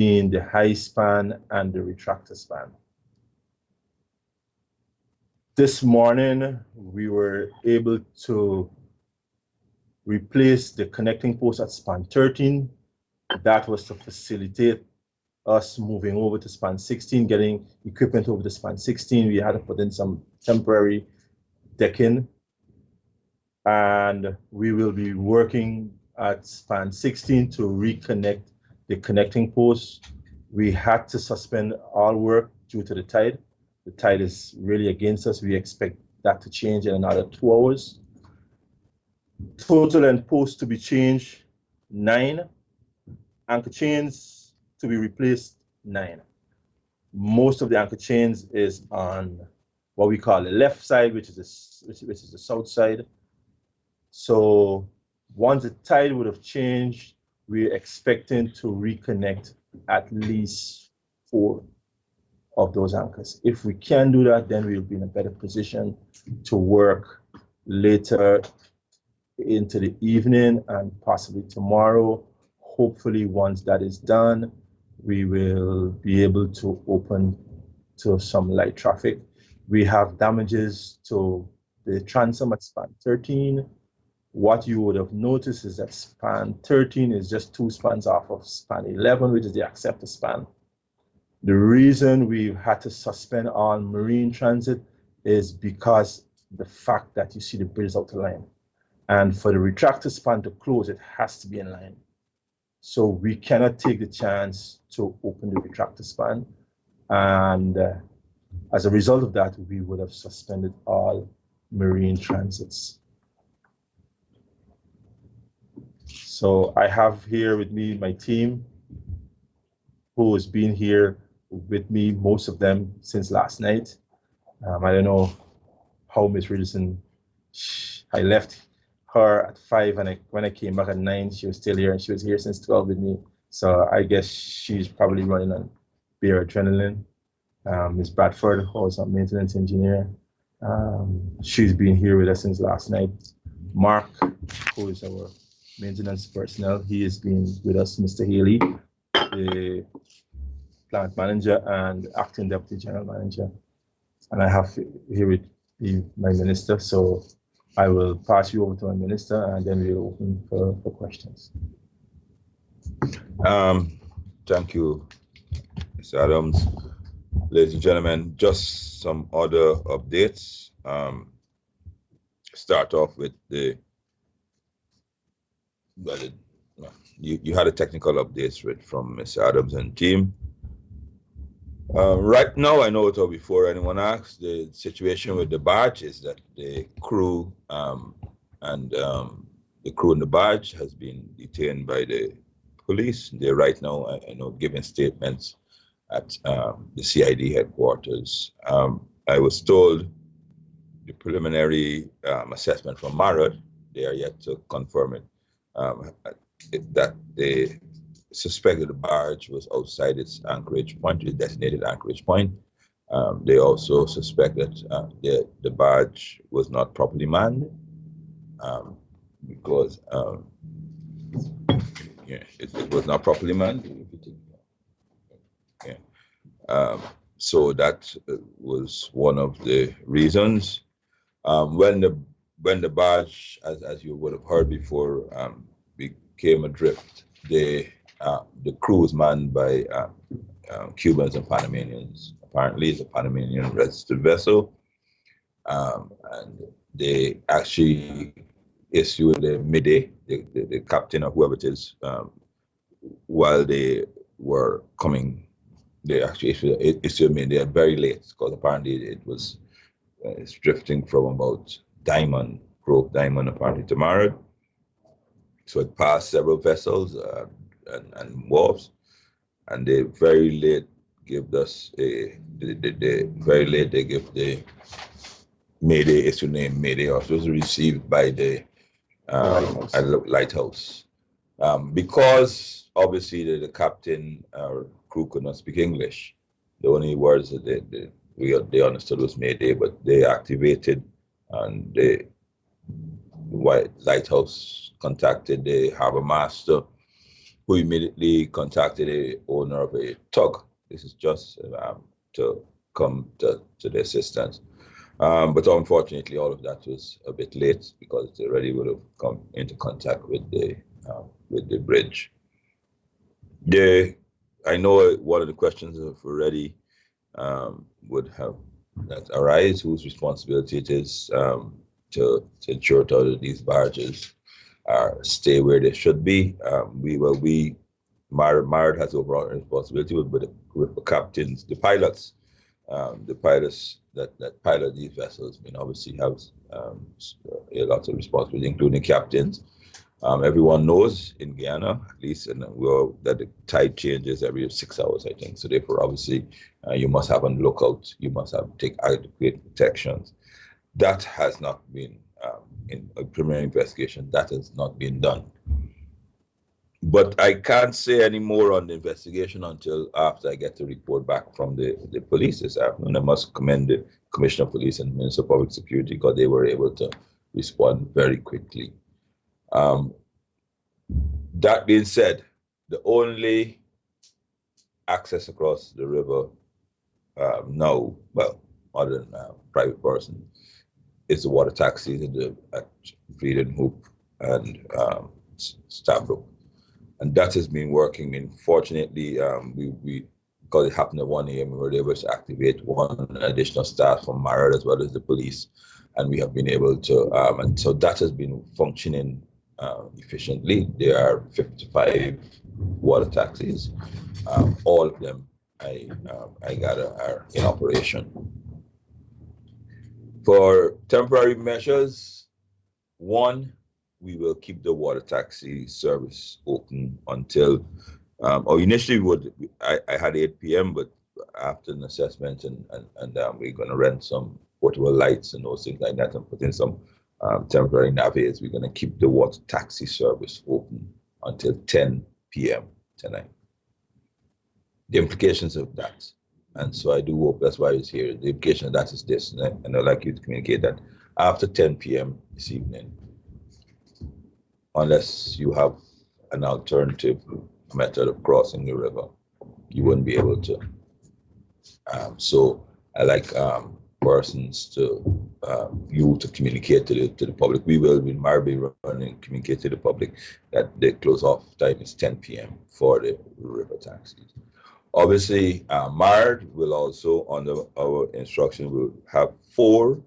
being the high span and the retractor span. This morning, we were able to replace the connecting post at span 13. That was to facilitate us moving over to span 16, getting equipment over to span 16. We had to put in some temporary decking, and we will be working at span 16 to reconnect the connecting posts. We had to suspend all work due to the tide. The tide is really against us. We expect that to change in another 2 hours. Total and posts to be changed, 9. Anchor chains to be replaced, 9. Most of the anchor chains is on what we call the left side, which is the south side. So once the tide would have changed, we're expecting to reconnect at least 4 of those anchors. If we can do that, then we'll be in a better position to work later into the evening and possibly tomorrow. Hopefully, once that is done, we will be able to open to some light traffic. We have damages to the transom at span 13. What you would have noticed is that span 13 is just 2 spans off of span 11, which is the acceptor span. The reason we've had to suspend all marine transit is because the fact that you see the bridge out of line. And for the retractor span to close, it has to be in line. So we cannot take the chance to open the retractor span. And as a result of that, we would have suspended all marine transits. So I have here with me my team who has been here with me, most of them since last night. I don't know how Miss Richardson, I left her at 5 and when I came back at 9, she was still here, and she was here since 12 with me. So I guess she's probably running on bare adrenaline. Ms. Bradford, who is a maintenance engineer, she's been here with us since last night. Mark, who is our maintenance personnel, he has been with us. Mr. Haley, the plant manager and acting deputy general manager. And I have here with me my minister, so I will pass you over to my minister and then we'll open for questions. Thank you, Mr. Adams. Ladies and gentlemen, just some other updates. Start off with you had a technical updates from Mr. Adams and team. Right now, I know it all before anyone asks, the situation with the barge is that the crew and the crew in the barge has been detained by the police. They're right now, I know, giving statements at the CID headquarters. I was told the preliminary assessment from Marad, they are yet to confirm it, that they suspected the barge was outside its anchorage point, its designated anchorage point. They also suspect that the barge was not properly manned because it was not properly manned. So that was one of the reasons. When the barge, as you would have heard before, became adrift, the crew was manned by Cubans and Panamanians. Apparently, it's a Panamanian registered vessel, and they actually issued a mayday. The captain or whoever it is, while they were coming, they actually issued a mayday very late because apparently it was it's drifting from about Grove Diamond, apparently to Marad. So it passed several vessels and wharves, and they very late gave us very late they give the mayday issue name mayday, or it was received by the lighthouse. Because obviously the captain or crew could not speak English. The only words that they understood was mayday, but they activated, and the white lighthouse contacted the harbor master, who immediately contacted the owner of a tug. This is just to come to the assistance. But unfortunately, all of that was a bit late because they already would have come into contact with the bridge. I know one of the questions have already would have that arise, whose responsibility it is to ensure that these barges stay where they should be. MARD has overall responsibility with the captains, the pilots that pilot these vessels. I mean, obviously have a lot of responsibility, including captains. Everyone knows in Guyana, at least, that the tide changes every 6 hours, I think. So therefore, obviously, you must have a lookout. You must take adequate protections. That has not been in a preliminary investigation. That has not been done. But I can't say any more on the investigation until after I get the report back from the police this afternoon. I must commend the Commissioner of Police and Minister of Public Security because they were able to respond very quickly. That being said, the only access across the river now, well, other than private person, is the water taxis at Freedom Hoop and Stabrook. And that has been working. Unfortunately, we because it happened at 1 a.m., we were able to activate one additional staff from MARD as well as the police, and we have been able to, and so that has been functioning efficiently. There are 55 water taxis. All of them, I gather, are in operation. For temporary measures, one, we will keep the water taxi service open until, or initially I had 8 p.m., but after an assessment and we're going to rent some portable lights and those things like that and put in some temporary navies, we're going to keep the water taxi service open until 10 p.m. tonight. The implications of that, and so I do hope that's why it's here. The implication of that is this, and I'd like you to communicate that after 10 p.m. this evening, unless you have an alternative method of crossing the river, you wouldn't be able to. So I like persons to you to communicate to the public. We will be running communicate to the public that the close off time is 10 p.m. for the river taxis. Obviously, MARD will also, under our instruction, will have four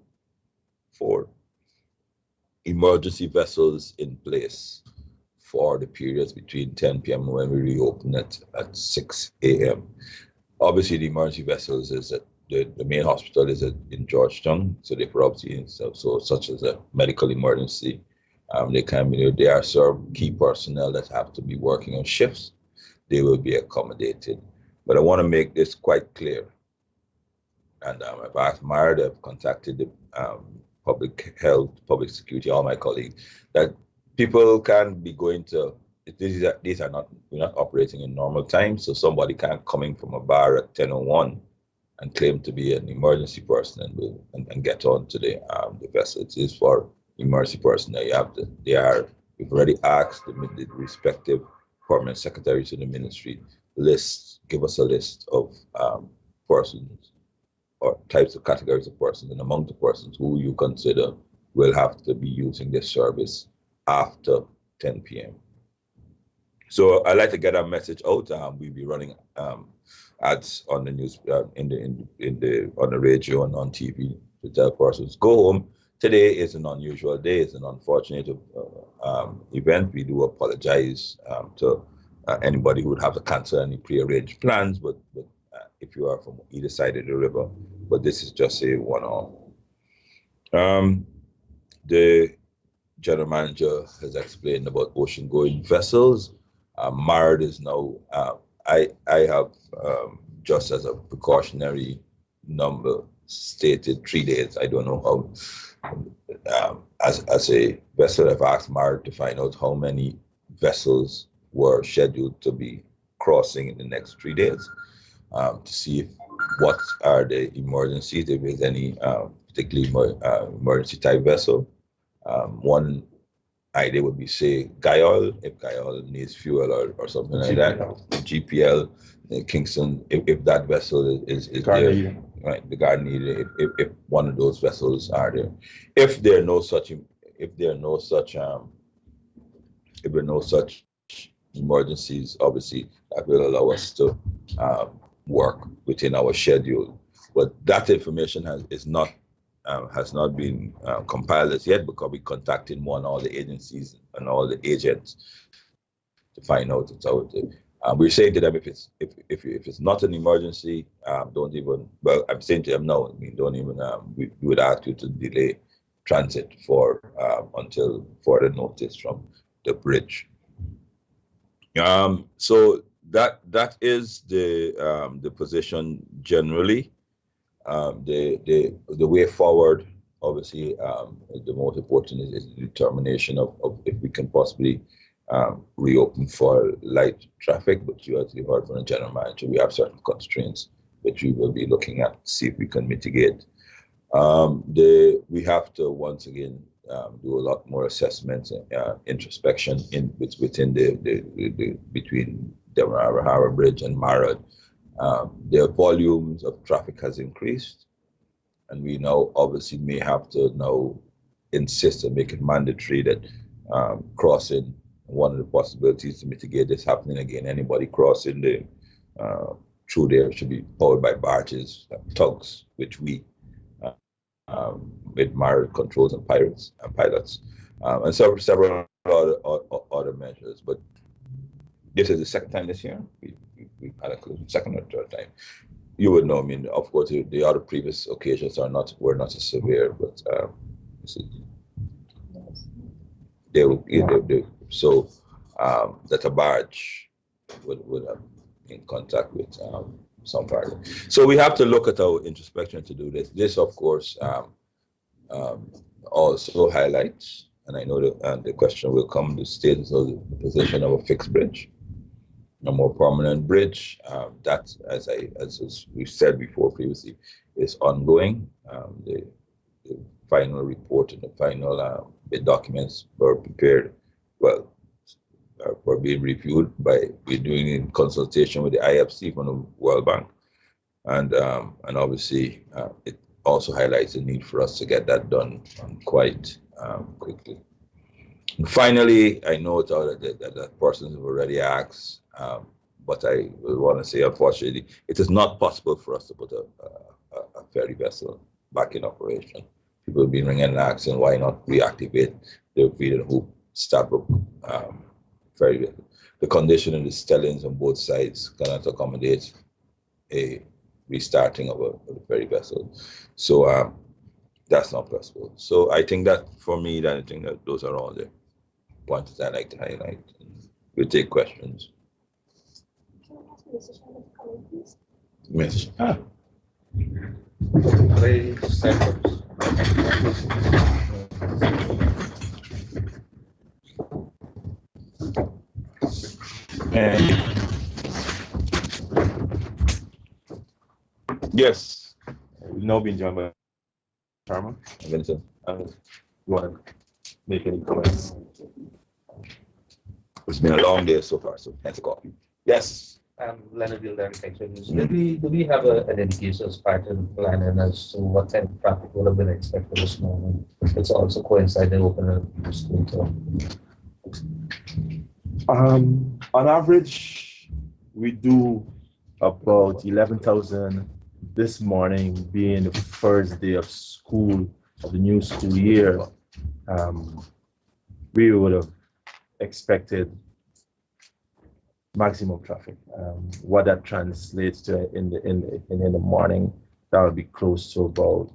emergency vessels in place for the periods between 10 p.m. when we reopen at 6 a.m. Obviously, the emergency vessels is at the main hospital is in Georgetown, so they probably so such as a medical emergency. They are served key personnel that have to be working on shifts. They will be accommodated. But I want to make this quite clear. And I've asked MARD, I've contacted the public health, public security, all my colleagues, that people can be going to, these are not, we're not operating in normal time, so somebody can't come in from a bar at 10:01 and claim to be an emergency person and get on to the vessel. It is for emergency personnel. We've already asked the respective permanent secretaries in the ministry give us a list of persons or types of categories of persons, and among the persons who you consider will have to be using this service after 10 p.m. So I'd like to get our message out. We'll be running ads on the news, on the radio and on TV to tell persons go home. Today is an unusual day. It's an unfortunate event. We do apologize to anybody who would have to cancel any prearranged plans, but if you are from either side of the river, but this is just a one-off. The general manager has explained about ocean-going vessels. MARD is now, I have, just as a precautionary number, stated 3 days. I don't know how, as a vessel, I've asked MARD to find out how many vessels were scheduled to be crossing in the next 3 days, to see what are the emergencies, if there's any particularly emergency type vessel. One idea would be, say, Guyol, if Guyol needs fuel or something like that. GPL, Kingston, if that vessel is there, right? The Garden Eden, if one of those vessels are there, if there are no such emergencies, obviously that will allow us to work within our schedule. But that information has not been compiled as yet, because we contacted all the agencies and all the agents to find out it's out there. We're saying to them, if it's not an emergency, don't even. Well, I'm saying to them now. I mean, don't even. We would ask you to delay transit for until further notice from the bridge. So that is the position generally. The way forward, obviously, the most important is the determination of if we can possibly reopen for light traffic. But you actually heard from the general manager, we have certain constraints which we will be looking at to see if we can mitigate. We have to once again do a lot more assessments and introspection within the between Demerara Harbour Bridge and Marad. The volumes of traffic has increased, and we now obviously may have to now insist and make it mandatory that crossing, one of the possibilities to mitigate this happening again, anybody crossing through there should be powered by barges, tugs, which we with Marad controls and pilots, and several other measures. But this is the second time this year we've had a collision, second or third time. You would know. I mean, of course, the other previous occasions were not as severe, but so that a barge would have in contact with some party. So we have to look at our introspection to do this. This, of course, also highlights, and I know the question will come, the status of the position of a fixed bridge, a more permanent bridge. That, as we've said before previously, is ongoing. The final report and the final documents were prepared. Well, were being reviewed we're doing in consultation with the IFC from the World Bank, and obviously it also highlights the need for us to get that done quite quickly. And finally, I know that persons have already asked, but I want to say, unfortunately, it is not possible for us to put a ferry vessel back in operation. People have been ringing and asking why not reactivate the Freedom Hoop Stabrook ferry vessel. The condition of the stellings on both sides cannot accommodate a restarting of a ferry vessel. So that's not possible. So I think that for me, I think that those are all the points I'd like to highlight. We'll take questions. Can I ask Mr. Chairman to come in, please? Yes. Yes. We've now been joined by Chairman. Vincent. You want to make any comments? It's been a long day so far, so thanks for calling. Yes. Leonard Gilder, do we have an indication as part of the plan as to what kind of traffic would have been expected this morning? It's also coincided opening the school term. On average, we do about 11,000 this morning, being the first day of school of the new school year. We would have expected maximum traffic. What that translates to in the morning, that would be close to about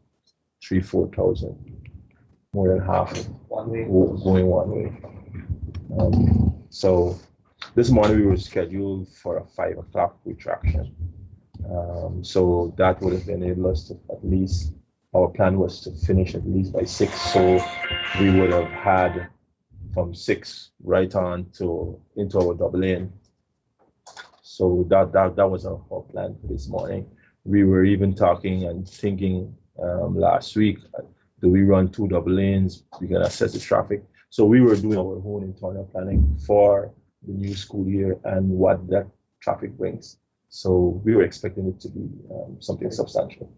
3,000-4,000, more than half going one way. So this morning we were scheduled for a 5 o'clock retraction. So that would have enabled us to at least, our plan was to finish at least by 6. So we would have had from 6 right on into our double lane. So that was our plan for this morning. We were even talking and thinking last week, do we run 2 double lanes? We can assess the traffic. So we were doing our own internal planning for the new school year and what that traffic brings. So we were expecting it to be something substantial.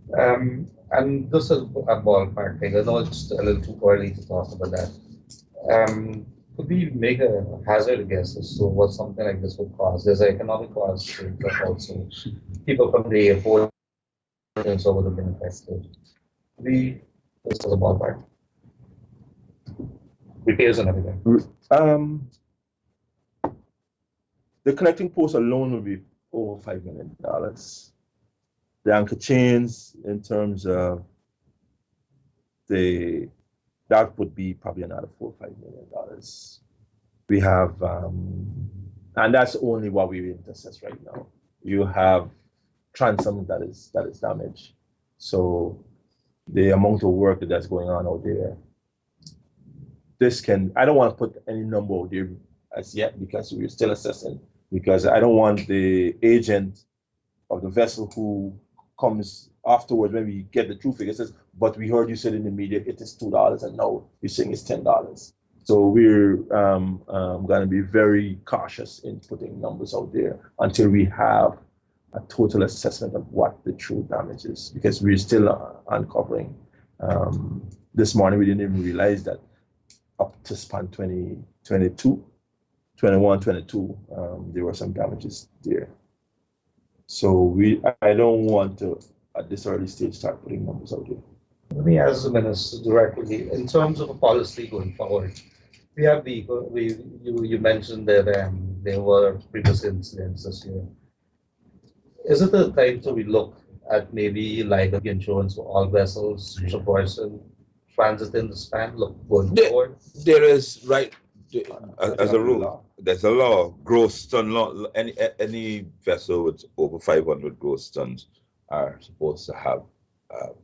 And this is a ballpark thing. I know it's a little too early to talk about that. Could we make a hazard guess as to what something like this would cost? There's an economic cost to it, but also people from the airport and so would have been affected. We this is a ballpark. Repairs and everything. The connecting post alone would be over $5 million. The anchor chains, in terms of that would be probably another $4 or $5 million. We have, and that's only what we're in assess right now. You have transom that is damaged. So the amount of work that's going on out there, I don't want to put any number out there as yet because we're still assessing, because I don't want the agent of the vessel who comes afterwards when we get the true figure says, but we heard you said in the media it is $2 and now you're saying it's $10. So we're going to be very cautious in putting numbers out there until we have a total assessment of what the true damage is, because we're still uncovering. This morning we didn't even realize that up to span 2022, 21, 22, there were some damages there. So I don't want to, at this early stage, start putting numbers out there. Let me ask the minister directly. In terms of a policy going forward, we have you mentioned that there were previous incidents this year. Is it the time to relook at maybe liability insurance for all vessels, person transiting the span, going forward? There is, right, as a rule, there's a law, gross ton law. Any vessel with over 500 gross tons are supposed to have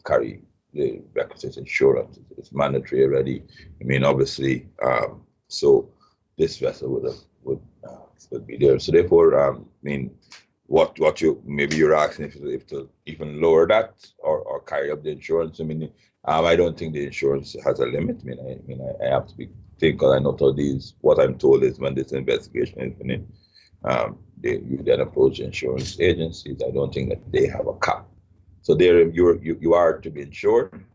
carry the requisite insurance. It's mandatory already. I mean, obviously, so this vessel would be there. So therefore, I mean, what you're asking if to even lower that or carry up the insurance. I mean, I don't think the insurance has a limit. I have to be because I know what I'm told is when this investigation is finished, you then approach the insurance agencies. I don't think that they have a cap. So there you are to be insured.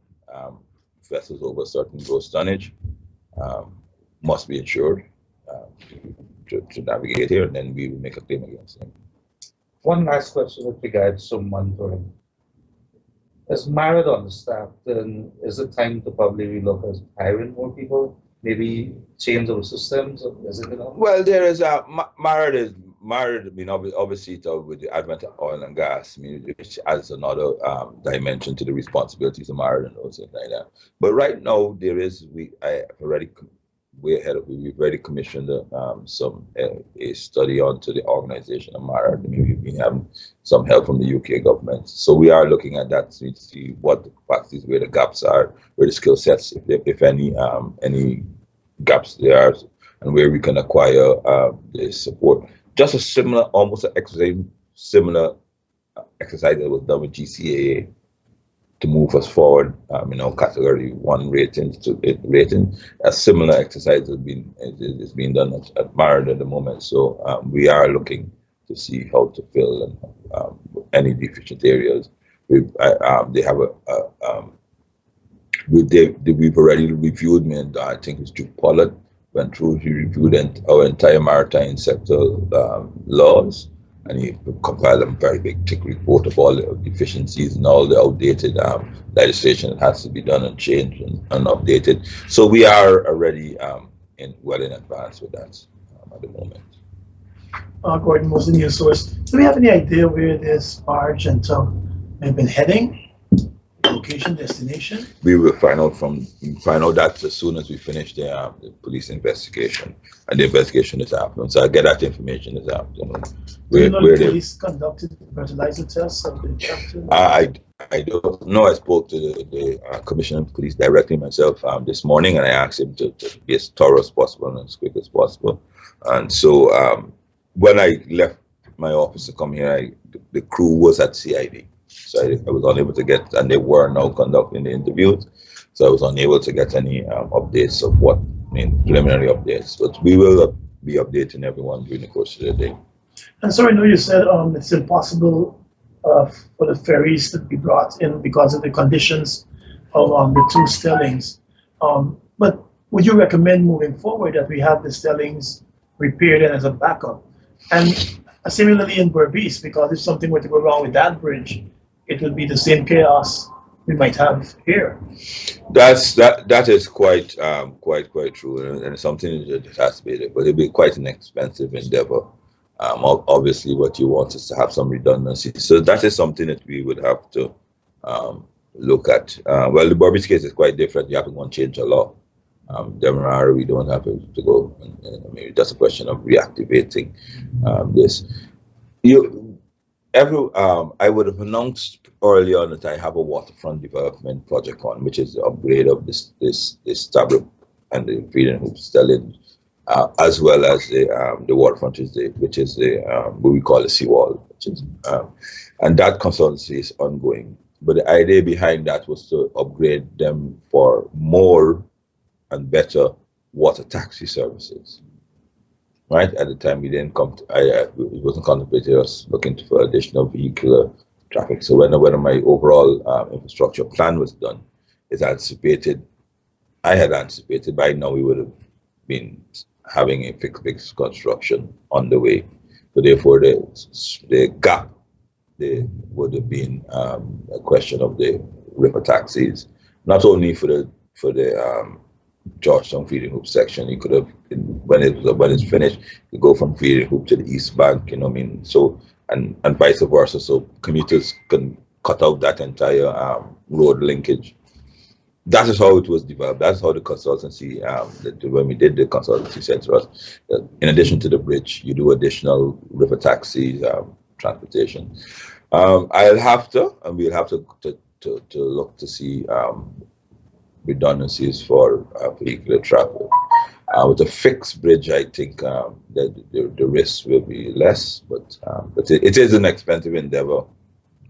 Vessels over a certain gross tonnage must be insured to navigate here, and then we will make a claim against them. One last question with regards to monitoring. As MARAD on the staff, then is it time to probably relook at hiring more people? Maybe change our systems? Is it enough? Well, there is MARAD. I mean, obviously, with the advent of oil and gas, I mean, which adds another dimension to the responsibilities of MARAD and those things like that. But right now, we've already commissioned a study onto the organization of MARAD. I mean, we've been having some help from the UK government, so we are looking at that to see what the capacities, where the gaps are, where the skill sets, if any gaps there are, and where we can acquire the support. Just a similar exercise that was done with GCAA to move us forward, category 1 rating to 8 rating. A similar exercise is being done at MARAD at the moment. So we are looking to see how to fill any deficient areas. We've already reviewed, and I think it's Duke Pollard went through. He reviewed our entire maritime sector laws, and he compiled a very big, thick report of all the deficiencies and all the outdated legislation that has to be done and changed and updated. So we are already well in advance with that at the moment. Gordon, was the news source. Do we have any idea where this barge and tug may have been heading? Location, destination? We will find out that as soon as we finish the police investigation, and the investigation is happening. So I get that information this afternoon. Do you know the police conducted fertilizer tests of the captain? I don't know. I spoke to the commissioner of police directly myself this morning, and I asked him to be as thorough as possible and as quick as possible. And so when I left my office to come here, the crew was at CID. So I was unable to get, and they were now conducting the interviews. so I was unable to get any updates of preliminary updates. But we will be updating everyone during the course of the day. And so I know you said it's impossible for the ferries to be brought in because of the conditions of the two stellings. But would you recommend moving forward that we have the stellings repaired and as a backup? And similarly in Berbice, because if something were to go wrong with that bridge, it would be the same chaos we might have here. That is quite true, and it's something that has to be there, but it'll be quite an expensive endeavor. Obviously, what you want is to have some redundancy, so that is something that we would have to look at. Well, the Burbage case is quite different. You have to go and change a law. Demerara, we don't have to go. And maybe that's a question of reactivating this. I would have announced early on that I have a waterfront development project on, which is the upgrade of this Stabrook and the Freedom Hoop Stelling, as well as the waterfront which is what we call the seawall, which is and that consultancy is ongoing. But the idea behind that was to upgrade them for more and better water taxi services. Right at the time, we didn't come. It wasn't contemplated us looking for additional vehicular traffic. So when my overall infrastructure plan was done, I had anticipated by now we would have been having a fixed construction on the way. So therefore, the gap there would have been a question of the river taxis, not only for the Georgetown feeding hoop section. You could have, when it's finished, you go from feeding hoop to the east bank. So and vice versa. So commuters can cut out that entire road linkage. That is how it was developed. That's how the consultancy, when we did the consultancy, said to us that in addition to the bridge, you do additional river taxi transportation. I'll have to, and we'll have to look to see redundancies for vehicular travel. With a fixed bridge, I think that the risk will be less, but it is an expensive endeavor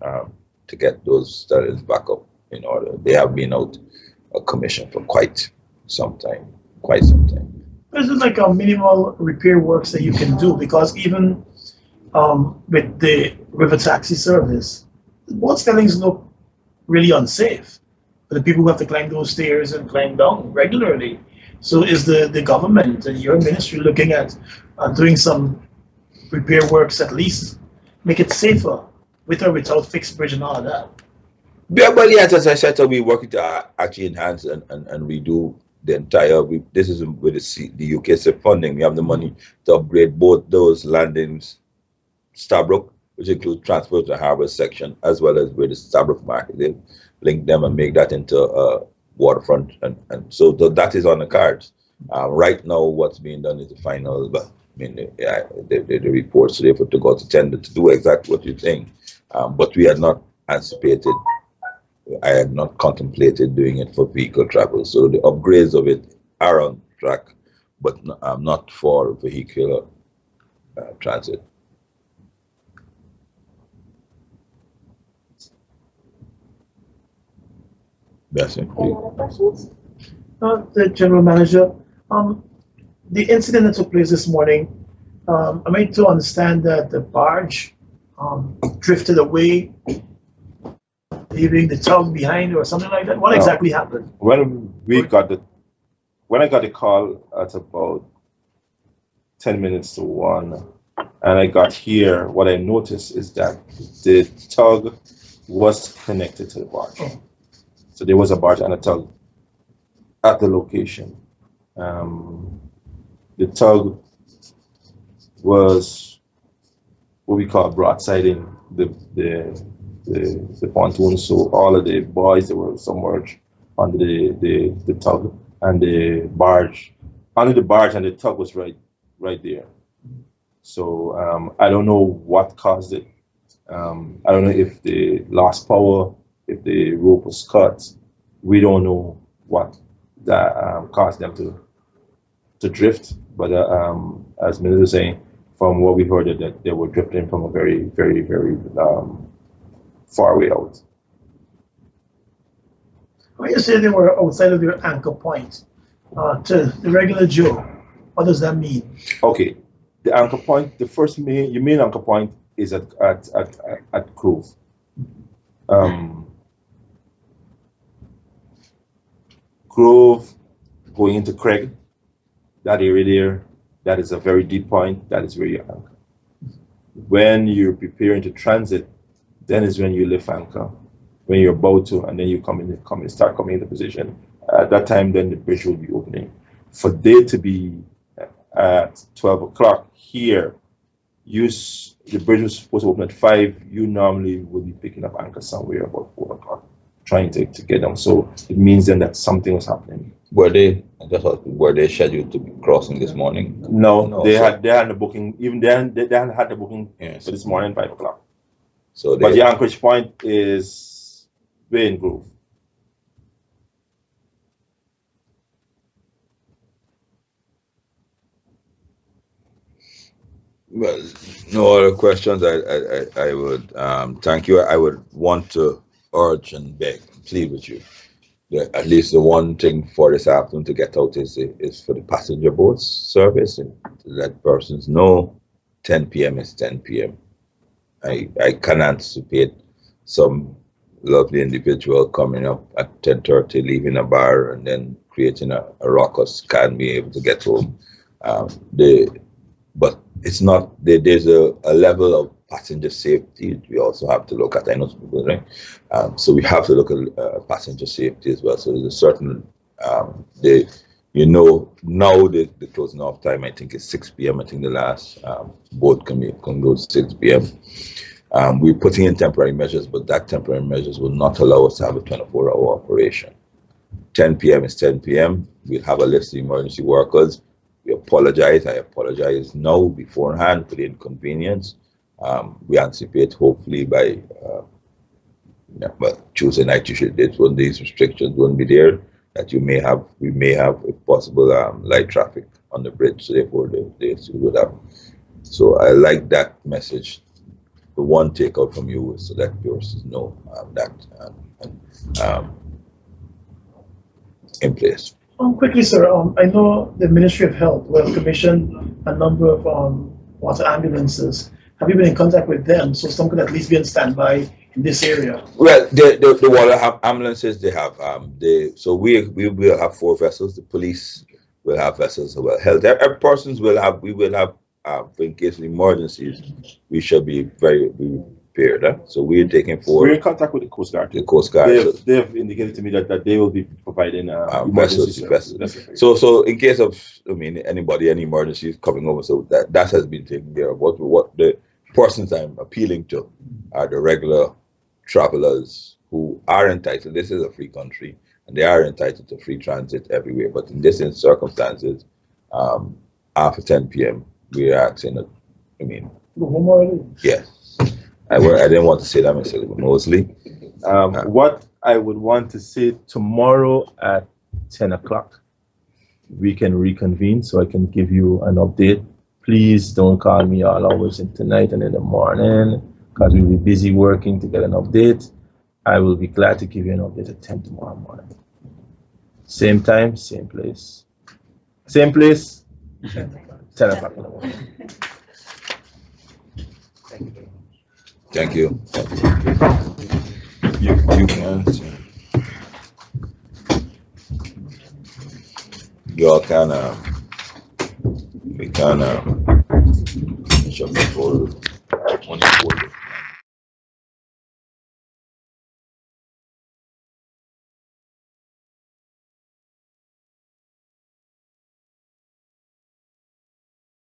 to get those studies back up in order. They have been out of commission for quite some time. This is like a minimal repair works that you can do because even with the river taxi service, both stellings look really unsafe for the people who have to climb those stairs and climb down regularly. So is the government and your ministry looking at doing some repair works at least make it safer with or without fixed bridge and all of that? Yeah, but yes, as I said, so we working to actually enhance and redo the entire. This is with the UK SIP funding. We have the money to upgrade both those landings, Stabrook, which includes transport to Harbour section, as well as where the Stabrook market. They link them and make that into a waterfront, and so that is on the cards. Right now, what's being done is the final. But I mean, the reports today for to go to tender to do exactly what you're saying. But we had not anticipated. I had not contemplated doing it for vehicle travel. So the upgrades of it are on track, but not for vehicular transit. Bessie, Any other questions? The general manager, the incident that took place this morning, am I to understand that the barge drifted away, leaving the tug behind or something like that? What exactly happened? When I got the call at about 10 minutes to 1, and I got here, what I noticed is that the tug was connected to the barge. So there was a barge and a tug at the location. The tug was what we call broadsiding the pontoon, so all of the boys that were submerged under the tug and the barge, under the barge and the tug was right there. So I don't know what caused it. I don't know if they lost power, if the rope was cut. We don't know what that caused them to drift. But as Minister was saying, from what we heard, that they were drifting from a very, very, very far way out. When you say they were outside of their anchor point, to the regular Joe, what does that mean? Okay, the anchor point, the first main, your main anchor point is at Grove. Grove going into Craig, that area there, that is a very deep point. That is where you anchor. When you're preparing to transit, then is when you lift anchor. When you're about to, and then you start coming into position. At that time, then the bridge will be opening. For day to be at 12 o'clock here, the bridge was supposed to open at 5. You normally would be picking up anchor somewhere about 4 o'clock, trying to get down. So it means then that something was happening. Were they scheduled to be crossing this morning? No, they had the booking. Even then, they hadn't had the booking Yes. for this morning 5 o'clock. So But the anchorage point is way in Grove. well, no other questions. I would thank you. I would want to urge and beg, plead with you. At least the one thing for this afternoon to get out is for the passenger boats service and to let persons know 10 p.m. is 10 p.m. I can anticipate some lovely individual coming up at 10:30, leaving a bar and then creating a ruckus, can't be able to get home. But it's not, there's a level of passenger safety we also have to look at. I know some people, right? So we have to look at passenger safety as well. So there's a certain, now the closing off time, I think, is 6 p.m. I think the last boat can go 6 p.m. We're putting in temporary measures, but that temporary measures will not allow us to have a 24-hour operation. 10 p.m. is 10 p.m. We'll have a list of emergency workers. We apologize. I apologize now beforehand for the inconvenience. We anticipate hopefully by Tuesday night, when these restrictions won't be there, that we may have, if possible, light traffic on the bridge. So therefore, they would have. So I like that message. The one takeout from you is so that persons know that in place. Quickly, sir, I know the Ministry of Health will commission a number of water ambulances. Have you been in contact with them so some could at least be on standby in this area? Well, the water ambulances they have. So we will have 4 vessels. The police will have vessels as well. Health persons will have. We will have. In case of emergencies, we shall be very prepared. So we're taking 4. We're in contact with the Coast Guard. The Coast Guard. They have indicated to me that they will be providing emergency vessels. So in case of, any emergencies coming over, so that has been taken care of. What the persons I'm appealing to are the regular travelers who are entitled. This is a free country, and they are entitled to free transit everywhere. But in this circumstances, after 10 p.m., we are asking that. Go home already? Yes. I didn't want to say that myself, but mostly. What I would want to say, tomorrow at 10 o'clock, we can reconvene so I can give you an update. Please don't call me all hours in tonight and in the morning because we'll be busy working to get an update. I will be glad to give you an update at 10 tomorrow morning. Same time, same place. Same place, 10 o'clock in the morning. Thank you. You can. Y'all can. We can. Finish up the